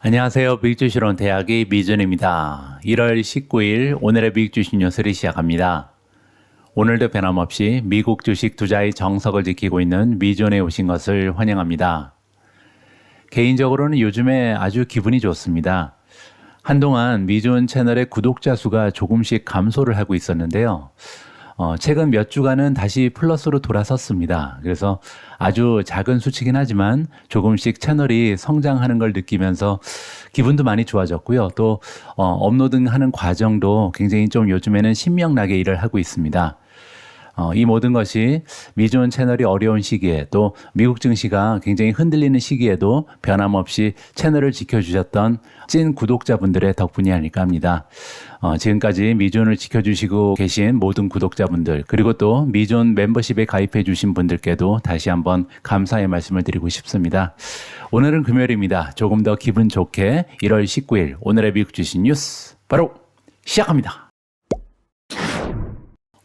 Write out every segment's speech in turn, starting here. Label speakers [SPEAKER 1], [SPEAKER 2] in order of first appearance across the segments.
[SPEAKER 1] 안녕하세요. 미국주식론 대학의 미준입니다. 1월 19일 오늘의 미국주식 뉴스를 시작합니다. 오늘도 변함없이 미국 주식 투자의 정석을 지키고 있는 미준에 오신 것을 환영합니다. 개인적으로는 요즘에 아주 기분이 좋습니다. 한동안 미준 채널의 구독자 수가 조금씩 감소를 하고 있었는데요. 최근 몇 주간은 다시 플러스로 돌아섰습니다. 그래서 아주 작은 수치긴 하지만 조금씩 채널이 성장하는 걸 느끼면서 기분도 많이 좋아졌고요. 또 업로드하는 과정도 굉장히 좀 요즘에는 신명나게 일을 하고 있습니다. 이 모든 것이 미준 채널이 어려운 시기에 또 미국 증시가 굉장히 흔들리는 시기에도 변함없이 채널을 지켜주셨던 찐 구독자분들의 덕분이 아닐까 합니다. 지금까지 미준을 지켜주시고 계신 모든 구독자분들 그리고 또 미준 멤버십에 가입해 주신 분들께도 다시 한번 감사의 말씀을 드리고 싶습니다. 오늘은 금요일입니다. 조금 더 기분 좋게 1월 19일 오늘의 미국 주식 뉴스 바로 시작합니다.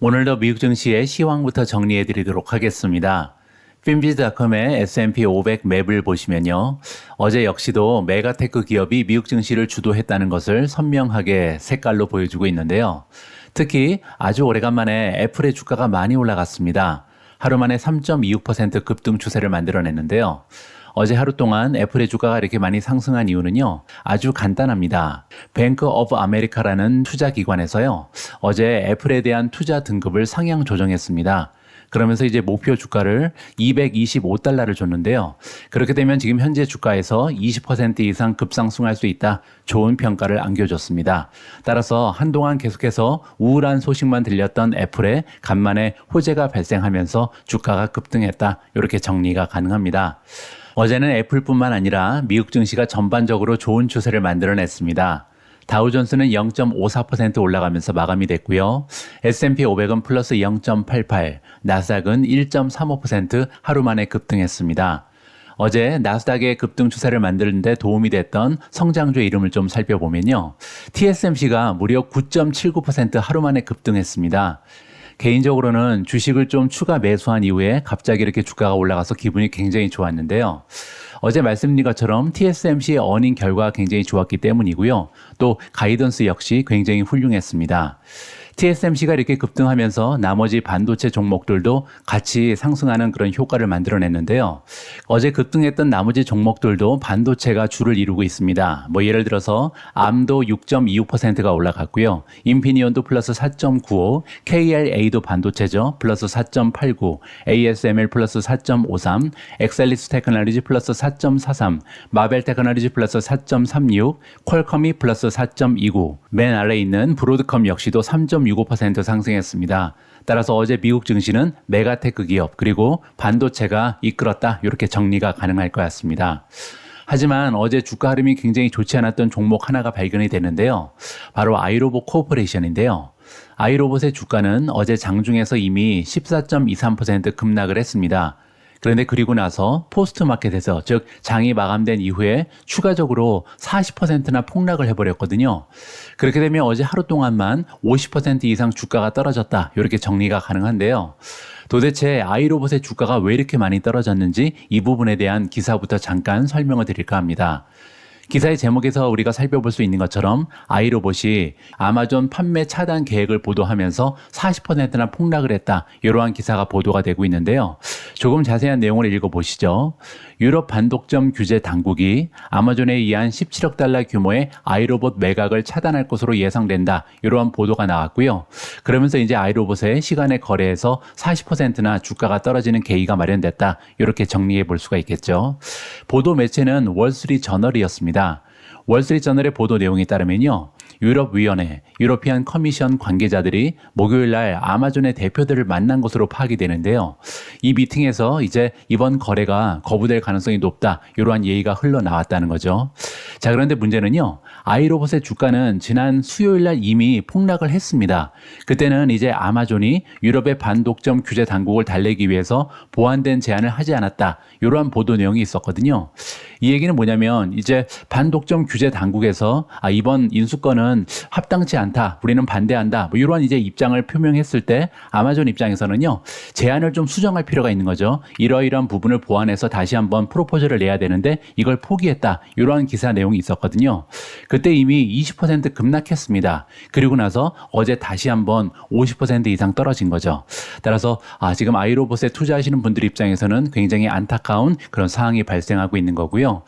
[SPEAKER 1] 오늘도 미국 증시의 시황부터 정리해 드리도록 하겠습니다. finviz.com의 S&P 500 맵을 보시면요. 어제 역시도 메가테크 기업이 미국 증시를 주도했다는 것을 선명하게 색깔로 보여주고 있는데요. 특히 아주 오래간만에 애플의 주가가 많이 올라갔습니다. 하루 만에 3.26% 급등 추세를 만들어냈는데요. 어제 하루 동안 애플의 주가가 이렇게 많이 상승한 이유는요. 아주 간단합니다. 뱅크 오브 아메리카라는 투자기관에서요. 어제 애플에 대한 투자 등급을 상향 조정했습니다. 그러면서 이제 목표 주가를 $225를 줬는데요. 그렇게 되면 지금 현재 주가에서 20% 이상 급상승할 수 있다. 좋은 평가를 안겨줬습니다. 따라서 한동안 계속해서 우울한 소식만 들렸던 애플에 간만에 호재가 발생하면서 주가가 급등했다. 이렇게 정리가 가능합니다. 어제는 애플뿐만 아니라 미국 증시가 전반적으로 좋은 추세를 만들어냈습니다. 다우존스는 0.54% 올라가면서 마감이 됐고요. S&P 500은 플러스 0.88, 나스닥은 1.35% 하루 만에 급등했습니다. 어제 나스닥의 급등 추세를 만드는 데 도움이 됐던 성장주의 이름을 좀 살펴보면요. TSMC가 무려 9.79% 하루 만에 급등했습니다. 개인적으로는 주식을 좀 추가 매수한 이후에 갑자기 이렇게 주가가 올라가서 기분이 굉장히 좋았는데요. 어제 말씀드린 것처럼 TSMC의 어닝 결과가 굉장히 좋았기 때문이고요. 또 가이던스 역시 굉장히 훌륭했습니다. TSMC가 이렇게 급등하면서 나머지 반도체 종목들도 같이 상승하는 그런 효과를 만들어냈는데요. 어제 급등했던 나머지 종목들도 반도체가 주를 이루고 있습니다. 예를 들어서 암도 6.26%가 올라갔고요. 인피니온도 플러스 4.95, KLA도 반도체죠. 플러스 4.89, ASML 플러스 4.53, 엑셀리스 테크놀로지 플러스 4.43, 마벨 테크놀로지 플러스 4.36, 퀄컴이 플러스 4.29, 맨 아래에 있는 브로드컴 역시도 3.65% 상승했습니다. 따라서 어제 미국 증시는 메가테크 기업 그리고 반도체가 이끌었다 이렇게 정리가 가능할 것 같습니다. 하지만 어제 주가 흐름이 굉장히 좋지 않았던 종목 하나가 발견이 됐는데요. 바로 아이로봇 코퍼레이션인데요. 아이로봇의 주가는 어제 장중에서 이미 14.23% 급락을 했습니다. 그런데 그리고 나서 포스트마켓에서 즉 장이 마감된 이후에 추가적으로 40%나 폭락을 해버렸거든요. 그렇게 되면 어제 하루 동안만 50% 이상 주가가 떨어졌다 이렇게 정리가 가능한데요. 도대체 아이로봇의 주가가 왜 이렇게 많이 떨어졌는지 이 부분에 대한 기사부터 잠깐 설명을 드릴까 합니다. 기사의 제목에서 우리가 살펴볼 수 있는 것처럼 아이로봇이 아마존 판매 차단 계획을 보도하면서 40%나 폭락을 했다. 이러한 기사가 보도가 되고 있는데요. 조금 자세한 내용을 읽어보시죠. 유럽 반독점 규제 당국이 아마존에 의한 $17억 규모의 아이로봇 매각을 차단할 것으로 예상된다. 이러한 보도가 나왔고요. 그러면서 이제 아이로봇의 시간의 거래에서 40%나 주가가 떨어지는 계기가 마련됐다. 이렇게 정리해 볼 수가 있겠죠. 보도 매체는 월스트리트저널이었습니다. 월스트리트저널의 보도 내용에 따르면요. 유럽위원회, 유로피안 커미션 관계자들이 목요일날 아마존의 대표들을 만난 것으로 파악이 되는데요. 이 미팅에서 이제 이번 거래가 거부될 가능성이 높다. 이러한 얘기가 흘러나왔다는 거죠. 자, 그런데 문제는요. 아이로봇의 주가는 지난 수요일 날 이미 폭락을 했습니다. 그때는 이제 아마존이 유럽의 반독점 규제 당국을 달래기 위해서 보완된 제안을 하지 않았다. 이러한 보도 내용이 있었거든요. 이 얘기는 뭐냐면 이제 반독점 규제 당국에서 이번 인수권은 합당치 않다. 우리는 반대한다. 뭐 이러한 이제 입장을 표명했을 때 아마존 입장에서는요. 제안을 좀 수정할 필요가 있는 거죠. 이러이러한 부분을 보완해서 다시 한번 프로포즈를 내야 되는데 이걸 포기했다. 이러한 기사 내용이 있었거든요. 그때 이미 20% 급락했습니다. 그리고 나서 어제 다시 한번 50% 이상 떨어진 거죠. 따라서 지금 아이로봇에 투자하시는 분들 입장에서는 굉장히 안타까운 그런 상황이 발생하고 있는 거고요.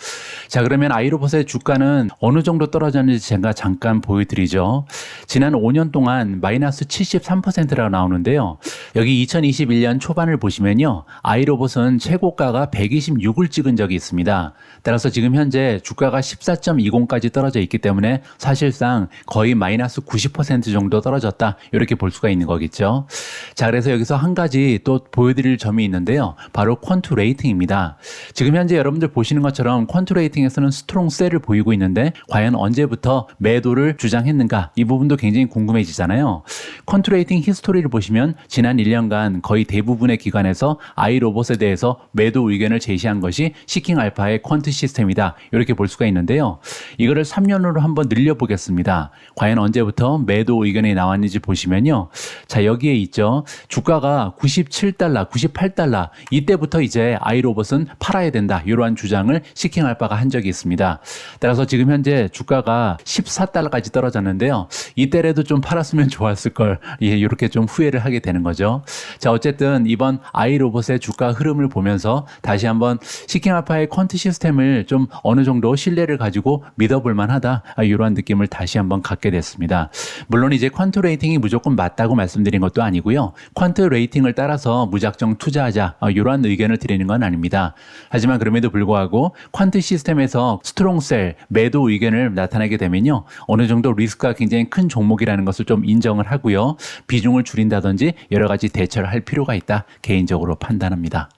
[SPEAKER 1] 자, 그러면 아이로봇의 주가는 어느 정도 떨어졌는지 제가 잠깐 보여드리죠. 지난 5년 동안 마이너스 73%라고 나오는데요. 여기 2021년 초반을 보시면요. 아이로봇은 최고가가 126을 찍은 적이 있습니다. 따라서 지금 현재 주가가 14.20까지 떨어져 있기 때문에 사실상 거의 마이너스 90% 정도 떨어졌다. 이렇게 볼 수가 있는 거겠죠. 자, 그래서 여기서 한 가지 또 보여드릴 점이 있는데요. 바로 퀀트 레이팅입니다. 지금 현재 여러분들 보시는 것처럼 퀀트 레이팅에서는 스트롱 셀을 보이고 있는데 과연 언제부터 매도를 주장했는가 이 부분도 굉장히 궁금해지잖아요. 퀀트 레이팅 히스토리를 보시면 지난 1년간 거의 대부분의 기관에서 아이로봇에 대해서 매도 의견을 제시한 것이 시킹 알파의 퀀트 시스템이다. 이렇게 볼 수가 있는데요. 이거를 3년으로 한번 늘려보겠습니다. 과연 언제부터 매도 의견이 나왔는지 보시면요. 자, 여기에 있죠. 주가가 97달러, 98달러 이때부터 이제 아이로봇은 팔아야 된다. 이러한 주장을 시킹 알파가 한 적이 있습니다. 따라서 지금 현재 주가가 14달러까지 떨어졌는데요. 이때라도 좀 팔았으면 좋았을 걸. 이렇게 좀 후회를 하게 되는 거죠. 자, 어쨌든 이번 아이로봇의 주가 흐름을 보면서 다시 한번 시킹 알파의 퀀트 시스템을 좀 어느 정도 신뢰를 가지고 믿어볼 만하다. 이러한 느낌을 다시 한번 갖게 됐습니다. 물론 이제 퀀트 레이팅이 무조건 맞다고 말씀드린 것도 아니고요. 퀀트 레이팅을 따라서 무작정 투자하자. 이러한 의견을 드리는 건 아닙니다. 하지만 그럼에도 불구하고 퀀트 시스템에서 스트롱셀, 매도 의견을 나타내게 되면요. 어느 정도 리스크가 굉장히 큰 종목이라는 것을 좀 인정을 하고요. 비중을 줄인다든지 여러 가지 대처를 할 필요가 있다. 개인적으로 판단합니다.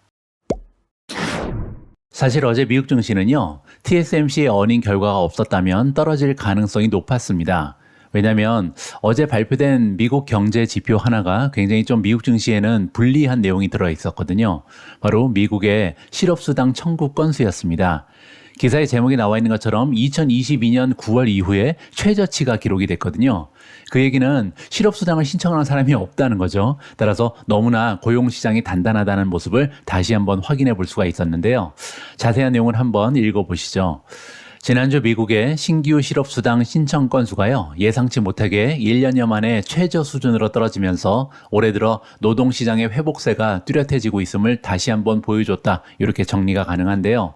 [SPEAKER 1] 사실 어제 미국 증시는요. TSMC의 어닝 결과가 없었다면 떨어질 가능성이 높았습니다. 왜냐하면 어제 발표된 미국 경제 지표 하나가 굉장히 좀 미국 증시에는 불리한 내용이 들어 있었거든요. 바로 미국의 실업수당 청구 건수였습니다. 기사의 제목에 나와 있는 것처럼 2022년 9월 이후에 최저치가 기록이 됐거든요. 그 얘기는 실업수당을 신청하는 사람이 없다는 거죠. 따라서 너무나 고용시장이 단단하다는 모습을 다시 한번 확인해 볼 수가 있었는데요. 자세한 내용을 한번 읽어보시죠. 지난주 미국의 신규 실업수당 신청 건수가요. 예상치 못하게 1년여 만에 최저 수준으로 떨어지면서 올해 들어 노동시장의 회복세가 뚜렷해지고 있음을 다시 한번 보여줬다. 이렇게 정리가 가능한데요.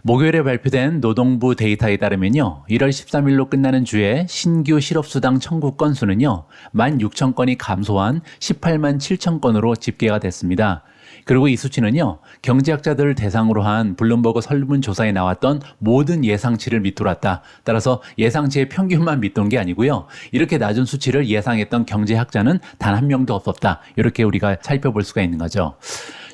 [SPEAKER 1] 목요일에 발표된 노동부 데이터에 따르면요. 1월 13일로 끝나는 주에 신규 실업수당 청구 건수는요. 16,000건이 감소한 18만 7천 건으로 집계가 됐습니다. 그리고 이 수치는요. 경제학자들을 대상으로 한 블룸버그 설문조사에 나왔던 모든 예상치를 밑돌았다. 따라서 예상치의 평균만 밑돈 게 아니고요. 이렇게 낮은 수치를 예상했던 경제학자는 단 한 명도 없었다. 이렇게 우리가 살펴볼 수가 있는 거죠.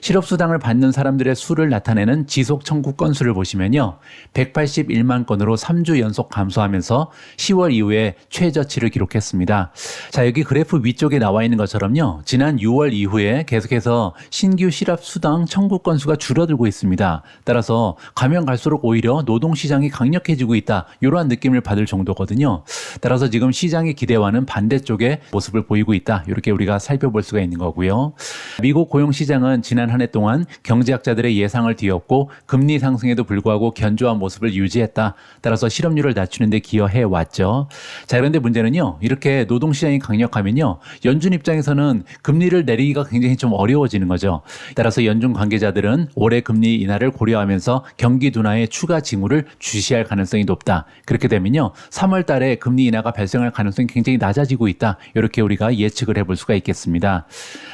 [SPEAKER 1] 실업수당을 받는 사람들의 수를 나타내는 지속 청구 건수를 보시면요. 181만 건으로 3주 연속 감소하면서 10월 이후에 최저치를 기록했습니다. 자, 여기 그래프 위쪽에 나와 있는 것처럼요. 지난 6월 이후에 계속해서 신규 실업수당 청구 건수가 줄어들고 있습니다. 따라서 가면 갈수록 오히려 노동시장이 강력해지고 있다. 이러한 느낌을 받을 정도거든요. 따라서 지금 시장의 기대와는 반대쪽의 모습을 보이고 있다. 이렇게 우리가 살펴볼 수가 있는 거고요. 미국 고용시장은 지난 한 해 동안 경제학자들의 예상을 뒤엎고 금리 상승에도 불구하고 견조한 모습을 유지했다. 따라서 실업률을 낮추는 데 기여해 왔죠. 자, 그런데 문제는요. 이렇게 노동시장이 강력하면요. 연준 입장에서는 금리를 내리기가 굉장히 좀 어려워지는 거죠. 따라서 연준 관계자들은 올해 금리 인하를 고려하면서 경기 둔화에 추가 징후를 주시할 가능성이 높다. 그렇게 되면요. 3월 달에 금리 인하가 발생할 가능성이 굉장히 낮아지고 있다. 이렇게 우리가 예측을 해볼 수가 있겠습니다.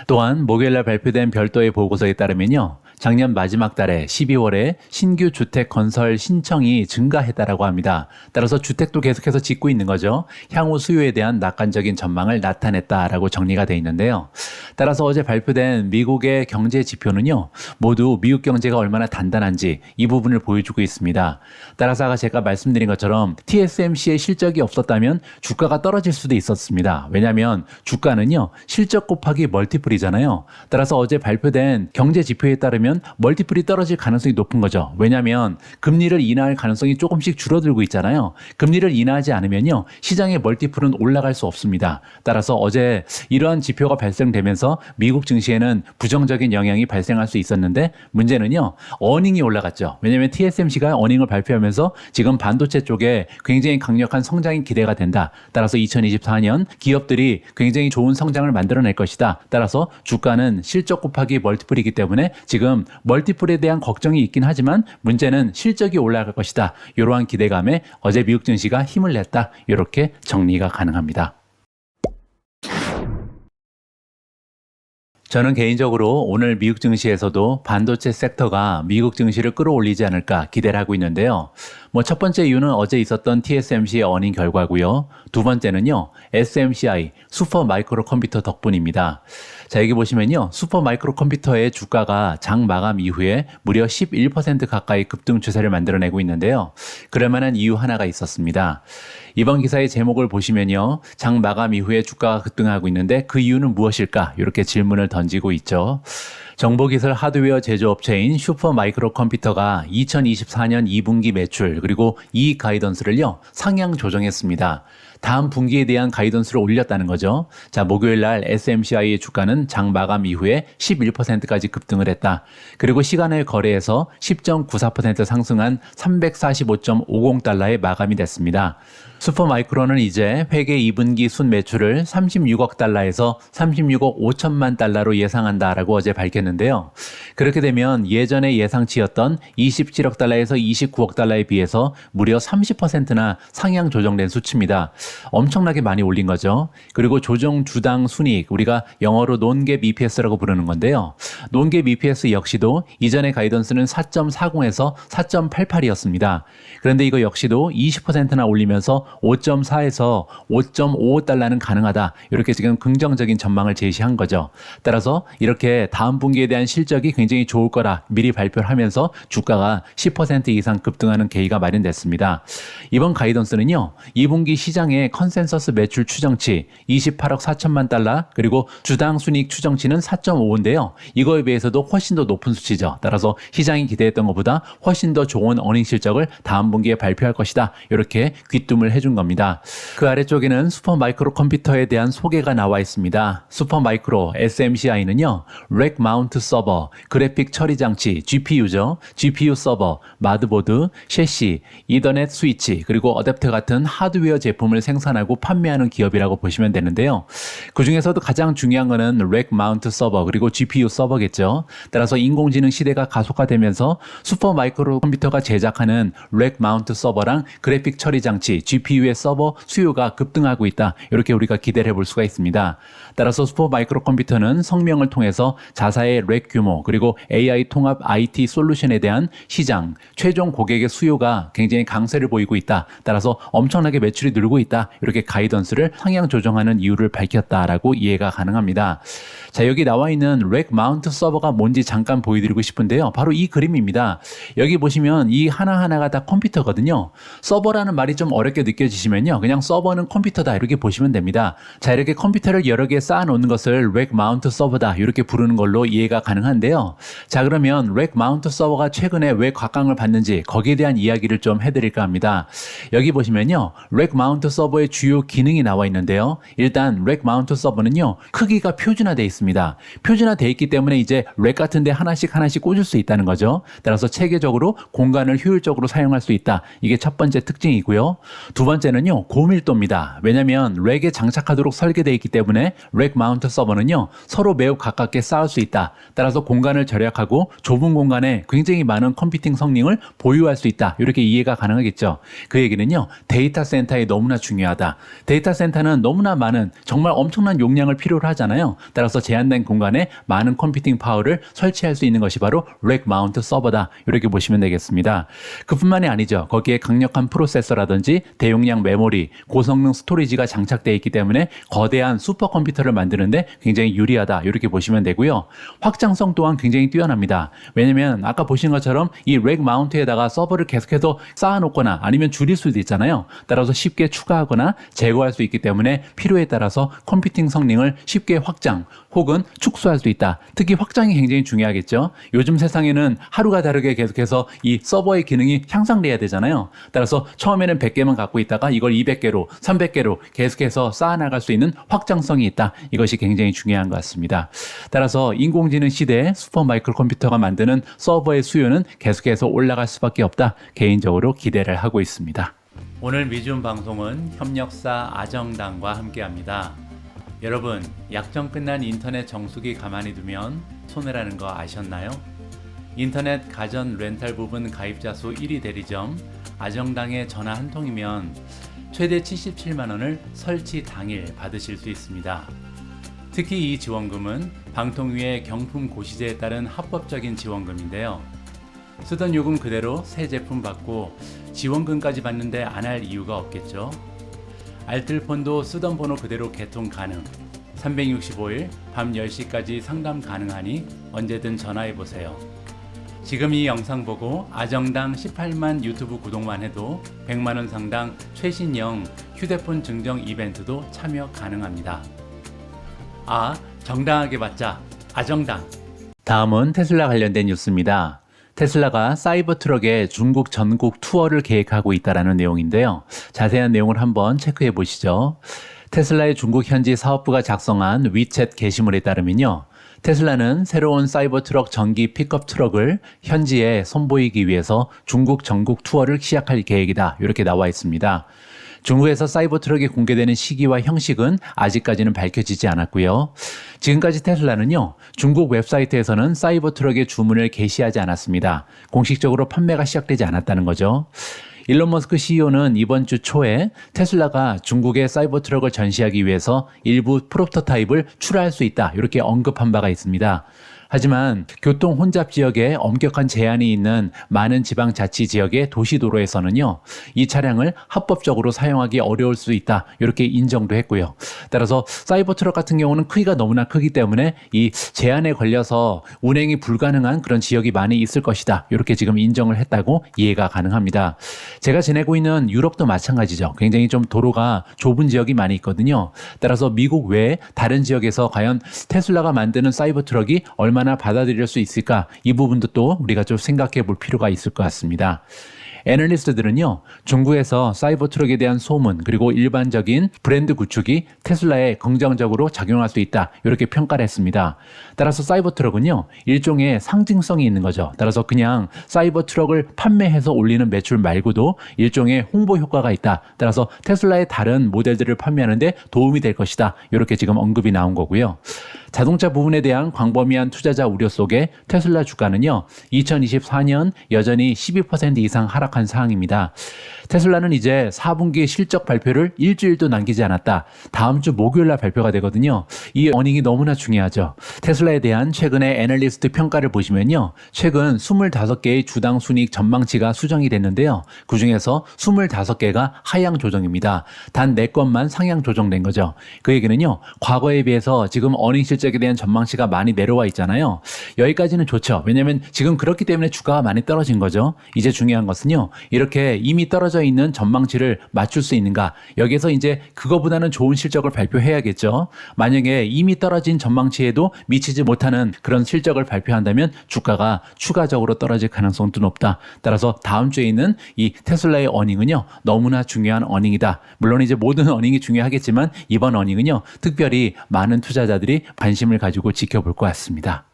[SPEAKER 1] 또한 목요일 날 발표된 별도의 보고서에 따르면요. 작년 마지막 달에 12월에 신규 주택 건설 신청이 증가했다라고 합니다. 따라서 주택도 계속해서 짓고 있는 거죠. 향후 수요에 대한 낙관적인 전망을 나타냈다라고 정리가 되어 있는데요. 따라서 어제 발표된 미국의 경제 지표는요, 모두 미국 경제가 얼마나 단단한지 이 부분을 보여주고 있습니다. 따라서 아까 제가 말씀드린 것처럼 TSMC의 실적이 없었다면 주가가 떨어질 수도 있었습니다. 왜냐하면 주가는요, 실적 곱하기 멀티플이잖아요. 따라서 어제 발표된 경제 지표에 따르면 멀티플이 떨어질 가능성이 높은 거죠. 왜냐하면 금리를 인하할 가능성이 조금씩 줄어들고 있잖아요. 금리를 인하하지 않으면요, 시장의 멀티플은 올라갈 수 없습니다. 따라서 어제 이러한 지표가 발생되면서 미국 증시에는 부정적인 영향이 발생할 수 있었는데, 문제는요, 어닝이 올라갔죠. 왜냐하면 TSMC가 어닝을 발표하면서 지금 반도체 쪽에 굉장히 강력한 성장이 기대가 된다. 따라서 2024년 기업들이 굉장히 좋은 성장을 만들어낼 것이다. 따라서 주가는 실적 곱하기 멀티플이기 때문에 지금 멀티플에 대한 걱정이 있긴 하지만 문제는 실적이 올라갈 것이다. 이러한 기대감에 어제 미국 증시가 힘을 냈다. 이렇게 정리가 가능합니다. 저는 개인적으로 오늘 미국 증시에서도 반도체 섹터가 미국 증시를 끌어올리지 않을까 기대를 하고 있는데요. 첫 번째 이유는 어제 있었던 TSMC의 어닝 결과고요. 두 번째는요, SMCI, 슈퍼 마이크로 컴퓨터 덕분입니다. 자, 여기 보시면요, 슈퍼 마이크로 컴퓨터의 주가가 장 마감 이후에 무려 11% 가까이 급등 추세를 만들어내고 있는데요. 그럴 만한 이유 하나가 있었습니다. 이번 기사의 제목을 보시면요, 장 마감 이후에 주가가 급등하고 있는데 그 이유는 무엇일까? 이렇게 질문을 던지고 있죠. 정보기술 하드웨어 제조업체인 슈퍼 마이크로 컴퓨터가 2024년 2분기 매출 그리고 이익 가이던스를요, 상향 조정했습니다. 다음 분기에 대한 가이던스를 올렸다는 거죠. 자, 목요일 날 SMCI의 주가는 장 마감 이후에 11%까지 급등을 했다. 그리고 시간을 거래해서 10.94% 상승한 345.50달러에 마감이 됐습니다. 슈퍼마이크로는 이제 회계 2분기 순매출을 36억 달러에서 36억 5천만 달러로 예상한다라고 어제 밝혔는데요. 그렇게 되면 예전의 예상치였던 27억 달러에서 29억 달러에 비해서 무려 30%나 상향 조정된 수치입니다. 엄청나게 많이 올린 거죠. 그리고 조정 주당 순이익, 우리가 영어로 논갭 EPS라고 부르는 건데요. 논갭 EPS 역시도 이전의 가이던스는 4.40에서 4.88이었습니다. 그런데 이거 역시도 20%나 올리면서 5.4에서 5.55달러는 가능하다. 이렇게 지금 긍정적인 전망을 제시한 거죠. 따라서 이렇게 다음 분기에 대한 실적이 굉장히 좋을 거라 미리 발표를 하면서 주가가 10% 이상 급등하는 계기가 마련됐습니다. 이번 가이던스는요, 2분기 시장의 컨센서스 매출 추정치 28억 4천만 달러, 그리고 주당 순이익 추정치는 4.5인데요. 이거에 비해서도 훨씬 더 높은 수치죠. 따라서 시장이 기대했던 것보다 훨씬 더 좋은 어닝 실적을 다음 분기에 발표할 것이다. 이렇게 귀뜸을 해준 겁니다. 그 아래쪽에는 슈퍼 마이크로 컴퓨터에 대한 소개가 나와 있습니다. 슈퍼 마이크로 SMCI는요, 렉 마운트 서버, 그래픽 처리 장치, GPU죠. GPU 서버, 마드보드, 셰시, 이더넷 스위치, 그리고 어댑터 같은 하드웨어 제품을 생산하고 판매하는 기업이라고 보시면 되는데요. 그 중에서도 가장 중요한 거는 렉 마운트 서버, 그리고 GPU 서버겠죠. 따라서 인공지능 시대가 가속화되면서 슈퍼 마이크로 컴퓨터가 제작하는 렉 마운트 서버랑 그래픽 처리 장치, GPU의 서버 수요가 급등하고 있다. 이렇게 우리가 기대를 해볼 수가 있습니다. 따라서 슈퍼 마이크로 컴퓨터는 성명을 통해서 자사의 렉 규모, 그리고 AI 통합 IT 솔루션에 대한 시장, 최종 고객의 수요가 굉장히 강세를 보이고 있다. 따라서 엄청나게 매출이 늘고 있다. 이렇게 가이던스를 상향 조정하는 이유를 밝혔다라고 이해가 가능합니다. 자, 여기 나와 있는 렉 마운트 서버가 뭔지 잠깐 보여드리고 싶은데요. 바로 이 그림입니다. 여기 보시면 이 하나하나가 다 컴퓨터거든요. 서버라는 말이 좀 어렵게 느껴지시면요, 그냥 서버는 컴퓨터다 이렇게 보시면 됩니다. 자, 이렇게 컴퓨터를 여러 개 쌓아놓는 것을 렉 마운트 서버다 이렇게 부르는 걸로 이해가 가능한데요. 자, 그러면 렉 마운트 서버가 최근에 왜 곽강을 받는지 거기에 대한 이야기를 좀 해드릴까 합니다. 여기 보시면요, 렉 마운트 서버의 주요 기능이 나와 있는데요. 일단 렉 마운트 서버는요, 크기가 표준화되어 있습니다. 표준화되어 있기 때문에 이제 렉 같은 데 하나씩 꽂을 수 있다는 거죠. 따라서 체계적으로 공간을 효율적으로 사용할 수 있다. 이게 첫 번째 특징이고요. 두 번째는요, 고밀도입니다. 왜냐하면 렉에 장착하도록 설계되어 있기 때문에 렉 마운트 서버는요, 서로 매우 가깝게 쌓을 수 있다. 따라서 공간을 절약하고 좁은 공간에 굉장히 많은 컴퓨팅 성능을 보유할 수 있다. 이렇게 이해가 가능하겠죠. 그 얘기는요, 데이터 센터에 너무나 중요하다. 데이터 센터는 너무나 많은 정말 엄청난 용량을 필요로 하잖아요. 따라서 제한된 공간에 많은 컴퓨팅 컴퓨팅 파워를 설치할 수 있는 것이 바로 렉 마운트 서버다. 이렇게 보시면 되겠습니다. 그뿐만이 아니죠. 거기에 강력한 프로세서라든지 대용량 메모리, 고성능 스토리지가 장착되어 있기 때문에 거대한 슈퍼컴퓨터를 만드는데 굉장히 유리하다. 이렇게 보시면 되고요. 확장성 또한 굉장히 뛰어납니다. 왜냐면 아까 보신 것처럼 이 렉 마운트에다가 서버를 계속해서 쌓아놓거나 아니면 줄일 수도 있잖아요. 따라서 쉽게 추가하거나 제거할 수 있기 때문에 필요에 따라서 컴퓨팅 성능을 쉽게 확장 혹은 축소할 수 있다. 특히 확장이 굉장히 중요하겠죠. 요즘 세상에는 하루가 다르게 계속해서 이 서버의 기능이 향상돼야 되잖아요. 따라서 처음에는 100개만 갖고 있다가 이걸 200개로 300개로 계속해서 쌓아나갈 수 있는 확장성이 있다. 이것이 굉장히 중요한 것 같습니다. 따라서 인공지능 시대에 슈퍼마이크로 컴퓨터가 만드는 서버의 수요는 계속해서 올라갈 수밖에 없다. 개인적으로 기대를 하고 있습니다. 오늘 미준 방송은 협력사 아정당과 함께합니다. 여러분, 약정 끝난 인터넷 정수기 가만히 두면 손해라는 거 아셨나요? 인터넷 가전 렌탈 부분 가입자 수 1위 대리점 아정당에 전화 한 통이면 최대 77만 원을 설치 당일 받으실 수 있습니다. 특히 이 지원금은 방통위의 경품 고시제에 따른 합법적인 지원금인데요. 쓰던 요금 그대로 새 제품 받고 지원금까지 받는데 안 할 이유가 없겠죠. 알뜰폰도 쓰던 번호 그대로 개통 가능. 365일 밤 10시까지 상담 가능하니 언제든 전화해보세요. 지금 이 영상 보고 아정당 18만 유튜브 구독만 해도 100만 원 상당 최신형 휴대폰 증정 이벤트도 참여 가능합니다. 정당하게 받자. 아정당. 다음은 테슬라 관련된 뉴스입니다. 테슬라가 사이버 트럭의 중국 전국 투어를 계획하고 있다는 내용인데요. 자세한 내용을 한번 체크해 보시죠. 테슬라의 중국 현지 사업부가 작성한 위챗 게시물에 따르면요. 테슬라는 새로운 사이버 트럭 전기 픽업 트럭을 현지에 선보이기 위해서 중국 전국 투어를 시작할 계획이다. 이렇게 나와 있습니다. 중국에서 사이버 트럭이 공개되는 시기와 형식은 아직까지는 밝혀지지 않았고요. 지금까지 테슬라는요, 중국 웹사이트에서는 사이버 트럭의 주문을 게시하지 않았습니다. 공식적으로 판매가 시작되지 않았다는 거죠. 일론 머스크 CEO는 이번 주 초에 테슬라가 중국의 사이버 트럭을 전시하기 위해서 일부 프로토타입을 출하할 수 있다. 이렇게 언급한 바가 있습니다. 하지만 교통 혼잡 지역에 엄격한 제한이 있는 많은 지방자치 지역의 도시도로에서는요, 이 차량을 합법적으로 사용하기 어려울 수 있다. 이렇게 인정도 했고요. 따라서 사이버 트럭 같은 경우는 크기가 너무나 크기 때문에 이 제한에 걸려서 운행이 불가능한 그런 지역이 많이 있을 것이다. 이렇게 지금 인정을 했다고 이해가 가능합니다. 제가 지내고 있는 유럽도 마찬가지죠. 굉장히 좀 도로가 좁은 지역이 많이 있거든요. 따라서 미국 외에 다른 지역에서 과연 테슬라가 만드는 사이버 트럭이 얼마나 받아들일 수 있을까? 이 부분도 또 우리가 좀 생각해 볼 필요가 있을 것 같습니다. 애널리스트들은요, 중국에서 사이버 트럭에 대한 소문 그리고 일반적인 브랜드 구축이 테슬라에 긍정적으로 작용할 수 있다. 이렇게 평가를 했습니다. 따라서 사이버 트럭은요, 일종의 상징성이 있는 거죠. 따라서 그냥 사이버 트럭을 판매해서 올리는 매출 말고도 일종의 홍보 효과가 있다. 따라서 테슬라의 다른 모델들을 판매하는데 도움이 될 것이다. 이렇게 지금 언급이 나온 거고요. 자동차 부분에 대한 광범위한 투자자 우려 속에 테슬라 주가는요, 2024년 여전히 12% 이상 하락한 상황입니다. 테슬라는 이제 4분기 실적 발표를 일주일도 남기지 않았다. 다음 주 목요일 날 발표가 되거든요. 이 어닝이 너무나 중요하죠. 테슬라에 대한 최근의 애널리스트 평가를 보시면요. 최근 25개의 주당 순이익 전망치가 수정이 됐는데요. 그중에서 25개가 하향 조정입니다. 단 4건만 상향 조정된 거죠. 그 얘기는요. 과거에 비해서 지금 어닝 실적에 대한 전망치가 많이 내려와 있잖아요. 여기까지는 좋죠. 왜냐하면 지금 그렇기 때문에 주가가 많이 떨어진 거죠. 이제 중요한 것은요. 이렇게 이미 떨어져 있는 전망치를 맞출 수 있는가. 여기서 이제 그거보다는 좋은 실적을 발표해야겠죠. 만약에 이미 떨어진 전망치에도 미치지 못하는 그런 실적을 발표한다면 주가가 추가적으로 떨어질 가능성도 높다. 따라서 다음 주에 있는 이 테슬라의 어닝은요. 너무나 중요한 어닝이다. 물론 이제 모든 어닝이 중요하겠지만 이번 어닝은요. 특별히 많은 투자자들이 관심을 가지고 지켜볼 것 같습니다.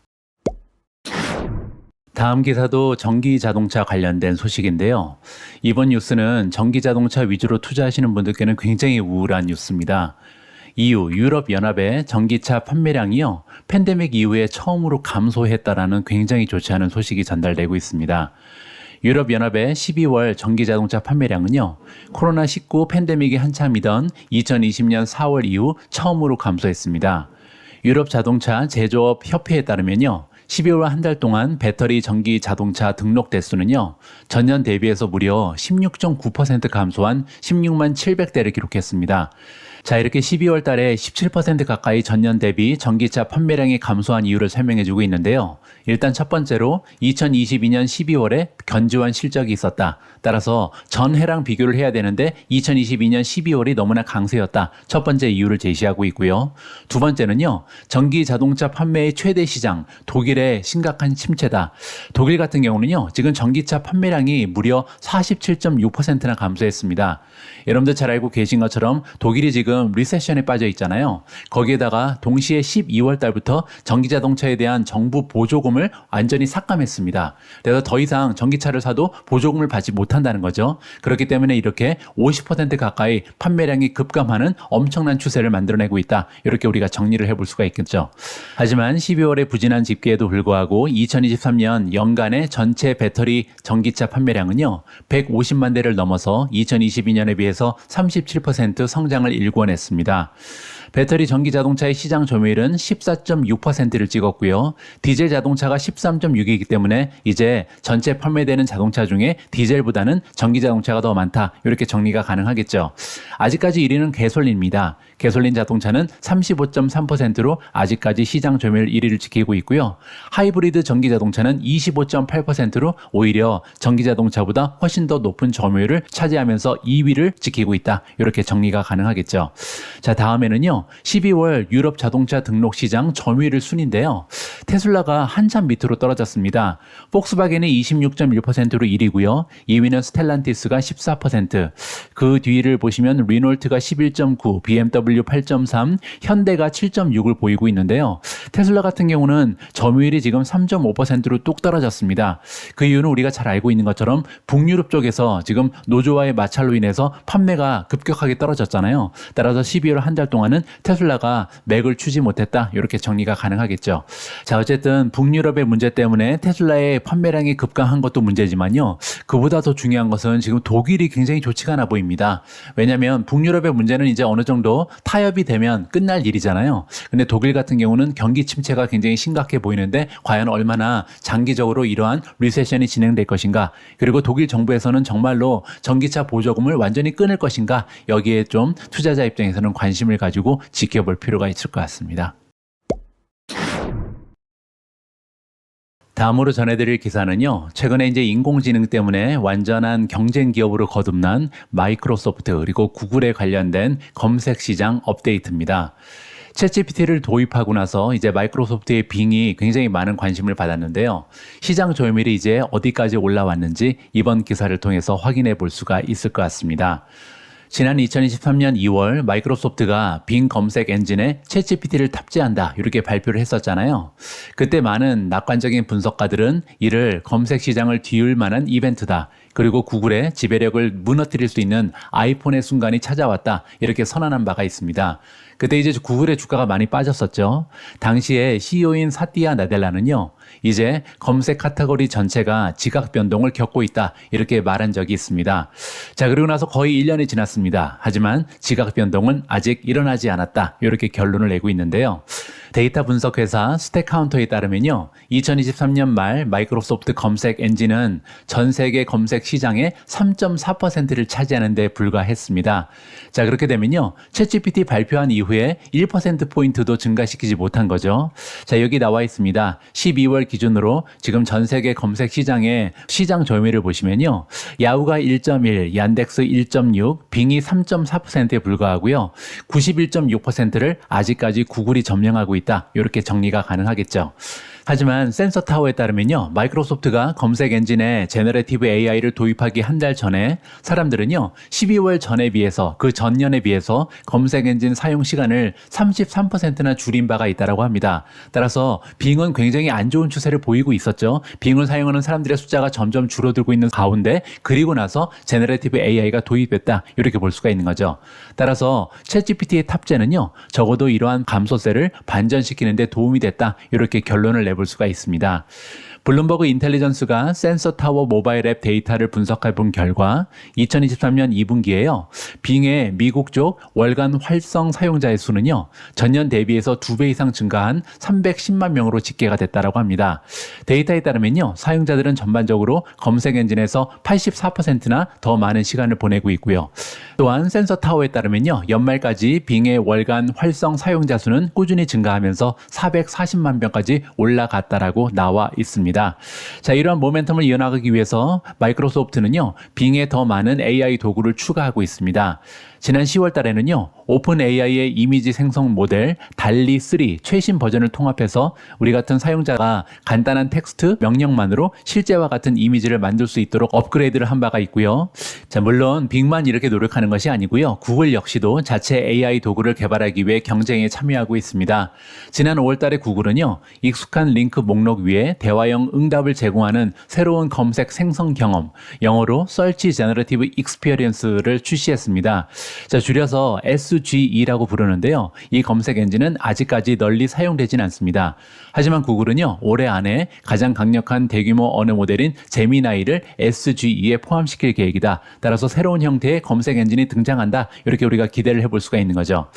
[SPEAKER 1] 다음 기사도 전기 자동차 관련된 소식인데요. 이번 뉴스는 전기 자동차 위주로 투자하시는 분들께는 굉장히 우울한 뉴스입니다. EU, 유럽연합의 전기차 판매량이요, 팬데믹 이후에 처음으로 감소했다라는 굉장히 좋지 않은 소식이 전달되고 있습니다. 유럽연합의 12월 전기자동차 판매량은요, 코로나19 팬데믹이 한참이던 2020년 4월 이후 처음으로 감소했습니다. 유럽 자동차 제조업 협회에 따르면요. 12월 한 달 동안 배터리 전기 자동차 등록 대수는요. 전년 대비해서 무려 16.9% 감소한 16만 700대를 기록했습니다. 자, 이렇게 12월 달에 17% 가까이 전년 대비 전기차 판매량이 감소한 이유를 설명해주고 있는데요. 일단 첫 번째로 2022년 12월에 견조한 실적이 있었다. 따라서 전해랑 비교를 해야 되는데 2022년 12월이 너무나 강세였다. 첫 번째 이유를 제시하고 있고요. 두 번째는요. 전기 자동차 판매의 최대 시장 독일의 심각한 침체다. 독일 같은 경우는요. 지금 전기차 판매량이 무려 47.6%나 감소했습니다. 여러분들 잘 알고 계신 것처럼 독일이 지금 리세션에 빠져 있잖아요. 거기에다가 동시에 12월 달부터 전기자동차에 대한 정부 보조금을 완전히 삭감했습니다. 그래서 더 이상 전기차를 사도 보조금을 받지 못한다는 거죠. 그렇기 때문에 이렇게 50% 가까이 판매량이 급감하는 엄청난 추세를 만들어내고 있다. 이렇게 우리가 정리를 해볼 수가 있겠죠. 하지만 12월에 부진한 집계에도 불구하고 2023년 연간의 전체 배터리 전기차 판매량은요. 150만 대를 넘어서 2022년에 비해서 37% 성장을 일궈냈습니다. 배터리 전기 자동차의 시장 점유율은 14.6%를 찍었고요. 디젤 자동차가 13.6이기 때문에 이제 전체 판매되는 자동차 중에 디젤보다는 전기 자동차가 더 많다. 이렇게 정리가 가능하겠죠. 아직까지 1위는 개솔린입니다. 개솔린 자동차는 35.3%로 아직까지 시장 점유율 1위를 지키고 있고요. 하이브리드 전기 자동차는 25.8%로 오히려 전기 자동차보다 훨씬 더 높은 점유율을 차지하면서 2위를 지키고 있다. 이렇게 정리가 가능하겠죠. 자, 다음에는요. 12월 유럽 자동차 등록 시장 점유율 순인데요. 테슬라가 한참 밑으로 떨어졌습니다. 폭스바겐이 26.1%로 1위고요. 2위는 스텔란티스가 14%. 그 뒤를 보시면 리놀트가 11.9, BMW 8.3, 현대가 7.6을 보이고 있는데요. 테슬라 같은 경우는 점유율이 지금 3.5%로 뚝 떨어졌습니다. 그 이유는 우리가 잘 알고 있는 것처럼 북유럽 쪽에서 지금 노조와의 마찰로 인해서 판매가 급격하게 떨어졌잖아요. 따라서 12월 한 달 동안은 테슬라가 맥을 추지 못했다. 이렇게 정리가 가능하겠죠. 자, 어쨌든 북유럽의 문제 때문에 테슬라의 판매량이 급감한 것도 문제지만요. 그보다 더 중요한 것은 지금 독일이 굉장히 좋지가 않아 보입니다. 왜냐하면 북유럽의 문제는 이제 어느 정도 타협이 되면 끝날 일이잖아요. 근데 독일 같은 경우는 경기 침체가 굉장히 심각해 보이는데 과연 얼마나 장기적으로 이러한 리세션이 진행될 것인가. 그리고 독일 정부에서는 정말로 전기차 보조금을 완전히 끊을 것인가. 여기에 좀 투자자 입장에서는 관심을 가지고 지켜볼 필요가 있을 것 같습니다. 다음으로 전해드릴 기사는요. 최근에 이제 인공지능 때문에 완전한 경쟁 기업으로 거듭난 마이크로소프트 그리고 구글에 관련된 검색 시장 업데이트입니다. 챗GPT를 도입하고 나서 이제 마이크로소프트의 빙이 굉장히 많은 관심을 받았는데요. 시장 점유율이 이제 어디까지 올라왔는지 이번 기사를 통해서 확인해 볼 수가 있을 것 같습니다. 지난 2023년 2월 마이크로소프트가 빙 검색 엔진에 챗GPT를 탑재한다 이렇게 발표를 했었잖아요. 그때 많은 낙관적인 분석가들은 이를 검색 시장을 뒤울 만한 이벤트다. 그리고 구글의 지배력을 무너뜨릴 수 있는 아이폰의 순간이 찾아왔다. 이렇게 선언한 바가 있습니다. 그때 이제 구글의 주가가 많이 빠졌었죠. 당시에 CEO인 사티아 나델라는요. 이제 검색 카테고리 전체가 지각 변동을 겪고 있다. 이렇게 말한 적이 있습니다. 자, 그리고 나서 거의 1년이 지났습니다. 하지만 지각 변동은 아직 일어나지 않았다. 이렇게 결론을 내고 있는데요. 데이터 분석 회사 스택카운터에 따르면요. 2023년 말 마이크로소프트 검색 엔진은 전 세계 검색 시장의 3.4%를 차지하는 데 불과했습니다. 자, 그렇게 되면요. 챗GPT 발표한 이후에 1%포인트도 증가시키지 못한 거죠. 자, 여기 나와 있습니다. 12월 기준으로 지금 전 세계 검색 시장의 시장 점유율을 보시면요. 야후가 1.1, 얀덱스 1.6, 빙이 3.4%에 불과하고요. 91.6%를 아직까지 구글이 점령하고 있다. 이렇게 정리가 가능하겠죠. 하지만 센서타워에 따르면요. 마이크로소프트가 검색 엔진에 제너레티브 AI를 도입하기 한 달 전에 사람들은요. 12월 전에 비해서 그 전년에 비해서 검색 엔진 사용 시간을 33%나 줄인 바가 있다고 합니다. 따라서 빙은 굉장히 안 좋은 추세를 보이고 있었죠. 빙을 사용하는 사람들의 숫자가 점점 줄어들고 있는 가운데 그리고 나서 제너레티브 AI가 도입됐다. 이렇게 볼 수가 있는 거죠. 따라서 챗GPT의 탑재는요. 적어도 이러한 감소세를 반전시키는 데 도움이 됐다. 이렇게 결론을 내볼 수가 있습니다. 블룸버그 인텔리전스가 센서 타워 모바일 앱 데이터를 분석해 본 결과 2023년 2분기에요. 빙의 미국 쪽 월간 활성 사용자의 수는요. 전년 대비해서 2배 이상 증가한 310만 명으로 집계가 됐다고 합니다. 데이터에 따르면요. 사용자들은 전반적으로 검색 엔진에서 84%나 더 많은 시간을 보내고 있고요. 또한 센서 타워에 따르면요. 연말까지 빙의 월간 활성 사용자 수는 꾸준히 증가하면서 440만 명까지 올라갔다라고 나와 있습니다. 자, 이러한 모멘텀을 이어나가기 위해서 마이크로소프트는요. 빙에 더 많은 AI 도구를 추가하고 있습니다. 지난 10월 달에는요. 오픈 AI의 이미지 생성 모델 달리3 최신 버전을 통합해서 우리 같은 사용자가 간단한 텍스트 명령만으로 실제와 같은 이미지를 만들 수 있도록 업그레이드를 한 바가 있고요. 자, 물론 빙만 이렇게 노력하는 것이 아니고요. 구글 역시도 자체 AI 도구를 개발하기 위해 경쟁에 참여하고 있습니다. 지난 5월 달에 구글은요. 익숙한 링크 목록 위에 대화형 응답을 제공하는 새로운 검색 생성 경험, 영어로 Search Generative Experience를 출시했습니다. 자, 줄여서 SGE라고 부르는데요. 이 검색 엔진은 아직까지 널리 사용되진 않습니다. 하지만 구글은요. 올해 안에 가장 강력한 대규모 언어 모델인 제미나이를 SGE에 포함시킬 계획이다. 따라서 새로운 형태의 검색 엔진이 등장한다. 이렇게 우리가 기대를 해볼 수가 있는 거죠.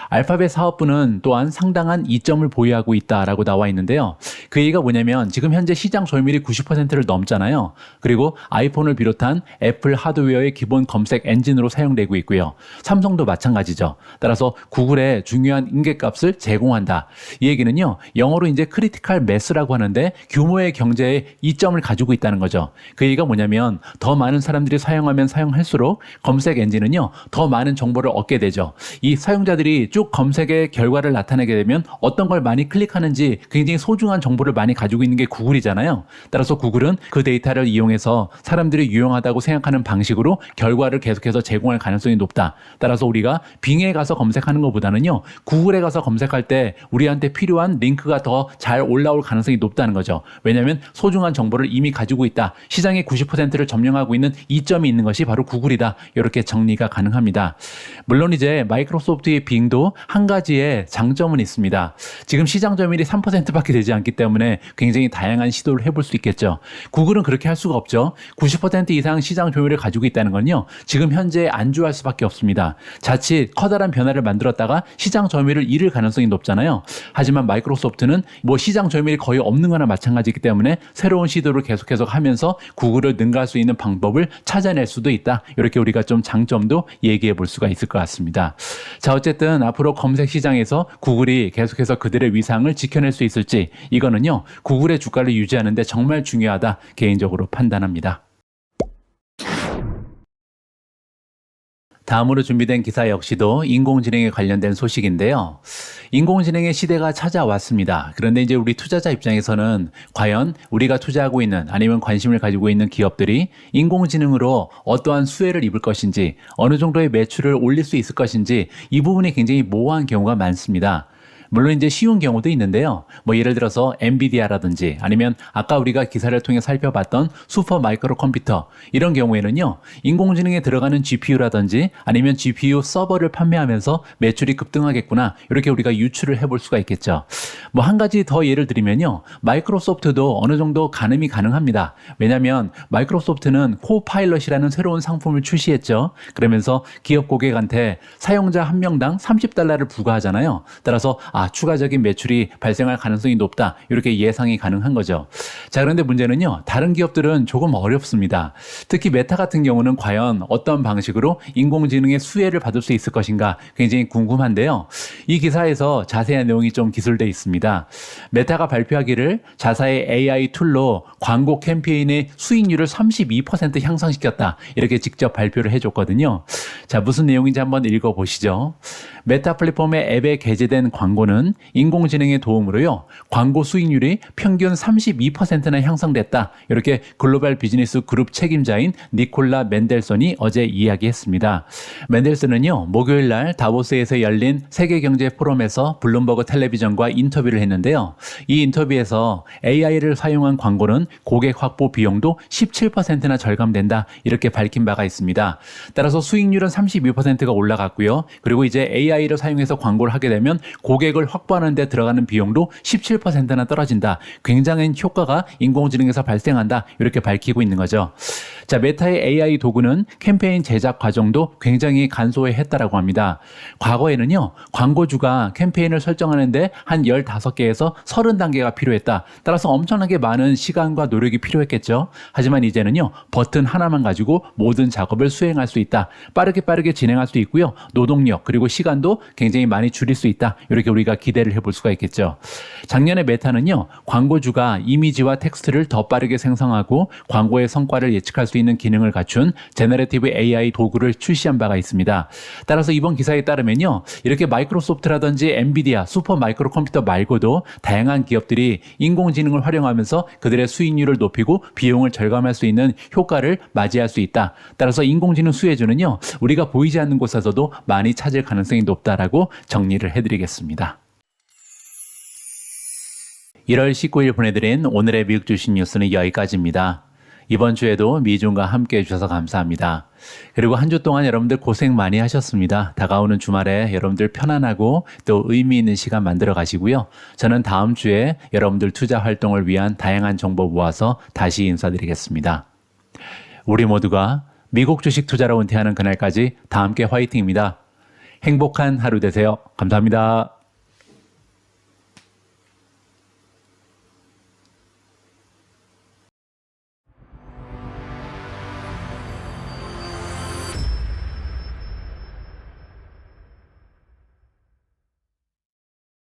[SPEAKER 1] 알파벳 사업부는 또한 상당한 이점을 보유하고 있다라고 나와 있는데요. 그 얘기가 뭐냐면 지금 현재 시장 점유율이 90%를 넘잖아요. 그리고 아이폰을 비롯한 애플 하드웨어의 기본 검색 엔진으로 사용되고 있고요. 삼성도 마찬가지죠. 따라서 구글에 중요한 인계값을 제공한다. 이 얘기는요. 영어로 이제 크리티컬 매스라고 하는데 규모의 경제에 이점을 가지고 있다는 거죠. 그 얘기가 뭐냐면 더 많은 사람들이 사용하면 사용할수록 검색 엔진은요. 더 많은 정보를 얻게 되죠. 이 사용자들이 쭉 검색의 결과를 나타내게 되면 어떤 걸 많이 클릭하는지 굉장히 소중한 정보를 많이 가지고 있는 게 구글이잖아요. 따라서 구글은 그 데이터를 이용해서 사람들이 유용하다고 생각하는 방식으로 결과를 계속해서 제공할 가능성이 높다. 따라서 우리가 빙에 가서 검색하는 것보다는요. 구글에 가서 검색할 때 우리한테 필요한 링크가 더 잘 올라올 가능성이 높다는 거죠. 왜냐하면 소중한 정보를 이미 가지고 있다. 시장의 90%를 점령하고 있는 이점이 있는 것이 바로 구글이다. 이렇게 정리가 가능합니다. 물론 이제 마이크로소프트의 빙도 한 가지의 장점은 있습니다. 지금 시장 점유율이 3%밖에 되지 않기 때문에 굉장히 다양한 시도를 해볼 수 있겠죠. 구글은 그렇게 할 수가 없죠. 90% 이상 시장 점유율을 가지고 있다는 건요. 지금 현재 안주할 수밖에 없습니다. 자칫 커다란 변화를 만들었다가 시장 점유율을 잃을 가능성이 높잖아요. 하지만 마이크로소프트는 뭐 시장 점유율이 거의 없는 거나 마찬가지이기 때문에 새로운 시도를 계속해서 하면서 구글을 능가할 수 있는 방법을 찾아낼 수도 있다. 이렇게 우리가 좀 장점도 얘기해 볼 수가 있을 것 같습니다. 자, 어쨌든 앞으로 검색 시장에서 구글이 계속해서 그들의 위상을 지켜낼 수 있을지 이거는요. 구글의 주가를 유지하는 데 정말 중요하다 개인적으로 판단합니다. 다음으로 준비된 기사 역시도 인공지능에 관련된 소식인데요. 인공지능의 시대가 찾아왔습니다. 그런데 이제 우리 투자자 입장에서는 과연 우리가 투자하고 있는 아니면 관심을 가지고 있는 기업들이 인공지능으로 어떠한 수혜를 입을 것인지 어느 정도의 매출을 올릴 수 있을 것인지 이 부분이 굉장히 모호한 경우가 많습니다. 물론 이제 쉬운 경우도 있는데요. 뭐 예를 들어서 엔비디아라든지 아니면 아까 우리가 기사를 통해 살펴봤던 슈퍼 마이크로 컴퓨터 이런 경우에는요. 인공지능에 들어가는 GPU라든지 아니면 GPU 서버를 판매하면서 매출이 급등하겠구나. 이렇게 우리가 유추를 해볼 수가 있겠죠. 뭐 한 가지 더 예를 들면요. 마이크로소프트도 어느 정도 가늠이 가능합니다. 왜냐하면 마이크로소프트는 코파일럿이라는 새로운 상품을 출시했죠. 그러면서 기업 고객한테 사용자 한 명당 $30를 부과하잖아요. 따라서 추가적인 매출이 발생할 가능성이 높다. 이렇게 예상이 가능한 거죠. 자, 그런데 문제는요. 다른 기업들은 조금 어렵습니다. 특히 메타 같은 경우는 과연 어떤 방식으로 인공지능의 수혜를 받을 수 있을 것인가 굉장히 궁금한데요. 이 기사에서 자세한 내용이 좀 기술되어 있습니다. 메타가 발표하기를 자사의 AI 툴로 광고 캠페인의 수익률을 32% 향상시켰다. 이렇게 직접 발표를 해줬거든요. 자, 무슨 내용인지 한번 읽어보시죠. 메타 플랫폼의 앱에 게재된 광고는 인공지능의 도움으로요. 광고 수익률이 평균 32%나 향상됐다. 이렇게 글로벌 비즈니스 그룹 책임자인 니콜라 맨델슨이 어제 이야기했습니다. 맨델슨은요. 목요일 날 다보스에서 열린 세계경제 포럼에서 블룸버그 텔레비전과 인터뷰를 했는데요. 이 인터뷰에서 AI를 사용한 광고는 고객 확보 비용도 17%나 절감된다. 이렇게 밝힌 바가 있습니다. 따라서 수익률은 32%가 올라갔고요. 그리고 이제 AI를 사용해서 광고를 하게 되면 고객을 기업을 확보하는 데 들어가는 비용도 17%나 떨어진다. 굉장한 효과가 인공지능에서 발생한다. 이렇게 밝히고 있는 거죠. 자, 메타의 AI 도구는 캠페인 제작 과정도 굉장히 간소화했다라고 합니다. 과거에는요, 광고주가 캠페인을 설정하는데 한 15개에서 30단계가 필요했다. 따라서 엄청나게 많은 시간과 노력이 필요했겠죠. 하지만 이제는요, 버튼 하나만 가지고 모든 작업을 수행할 수 있다. 빠르게 진행할 수 있고요. 노동력 그리고 시간도 굉장히 많이 줄일 수 있다. 이렇게 우리가 기대를 해볼 수가 있겠죠. 작년에 메타는요, 광고주가 이미지와 텍스트를 더 빠르게 생성하고 광고의 성과를 예측할 수 있는 기능을 갖춘 제너레이티브 AI 도구를 출시한 바가 있습니다. 따라서 이번 기사에 따르면요, 이렇게 마이크로소프트라든지 엔비디아, 슈퍼 마이크로 컴퓨터 말고도 다양한 기업들이 인공지능을 활용하면서 그들의 수익률을 높이고 비용을 절감할 수 있는 효과를 맞이할 수 있다. 따라서 인공지능 수혜주는요, 우리가 보이지 않는 곳에서도 많이 찾을 가능성이 높다라고 정리를 해드리겠습니다. 1월 19일 보내드린 오늘의 미국 주식 뉴스는 여기까지입니다. 이번 주에도 미중과 함께 해주셔서 감사합니다. 그리고 한 주 동안 여러분들 고생 많이 하셨습니다. 다가오는 주말에 여러분들 편안하고 또 의미 있는 시간 만들어 가시고요. 저는 다음 주에 여러분들 투자 활동을 위한 다양한 정보 모아서 다시 인사드리겠습니다. 우리 모두가 미국 주식 투자로 은퇴하는 그날까지 다 함께 화이팅입니다. 행복한 하루 되세요. 감사합니다.